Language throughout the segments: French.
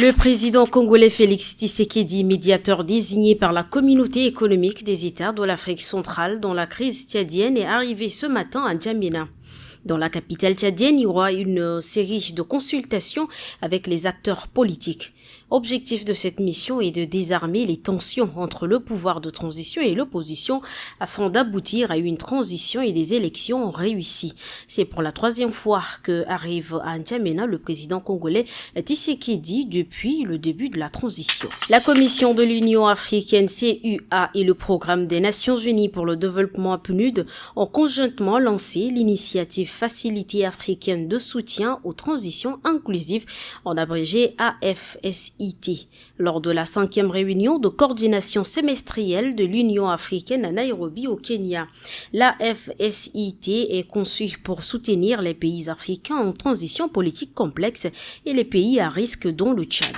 Le président congolais Félix Tshisekedi, médiateur désigné par la communauté économique des États de l'Afrique centrale dans la crise tchadienne, est arrivé ce matin à N'Djamena. Dans la capitale tchadienne, il y aura une série de consultations avec les acteurs politiques. Objectif de cette mission est de désarmer les tensions entre le pouvoir de transition et l'opposition afin d'aboutir à une transition et des élections réussies. C'est pour la troisième fois que arrive à N'Djamena le président congolais Tshisekedi depuis le début de la transition. La Commission de l'Union africaine CUA et le Programme des Nations Unies pour le développement PNUD ont conjointement lancé l'initiative Facilité africaine de soutien aux transitions inclusives, en abrégé AFSIT, lors de la 5e réunion de coordination semestrielle de l'Union africaine à Nairobi au Kenya. L'AFSIT est conçue pour soutenir les pays africains en transition politique complexe et les pays à risque dont le Tchad.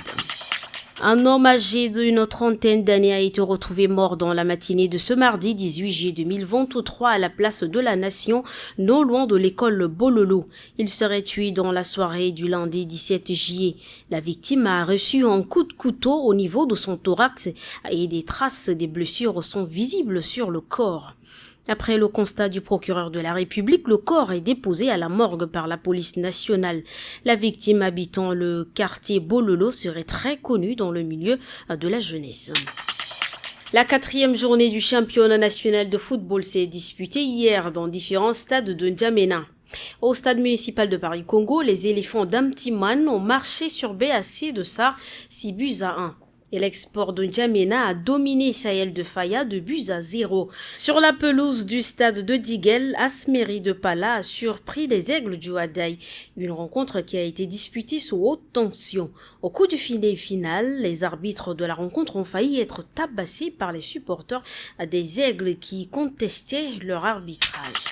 Un homme âgé d'une trentaine d'années a été retrouvé mort dans la matinée de ce mardi 18 juillet 2023 à la place de la Nation, non loin de l'école Bololo. Il serait tué dans la soirée du lundi 17 juillet. La victime a reçu un coup de couteau au niveau de son thorax et des traces des blessures sont visibles sur le corps. Après le constat du procureur de la République, le corps est déposé à la morgue par la police nationale. La victime habitant le quartier Bololo serait très connue dans le milieu de la jeunesse. La 4e journée du championnat national de football s'est disputée hier dans différents stades de N'Djamena. Au stade municipal de Paris-Congo, les éléphants d'Amtiman ont marché sur BAC de SAR 6-1. Et l'export de N'Djamena a dominé Sahel de Faya de 2-0. Sur la pelouse du stade de Diguel, Asmeri de Pala a surpris les Aigles du Hadaï. Une rencontre qui a été disputée sous haute tension. Au coup du filet final, les arbitres de la rencontre ont failli être tabassés par les supporters des Aigles qui contestaient leur arbitrage.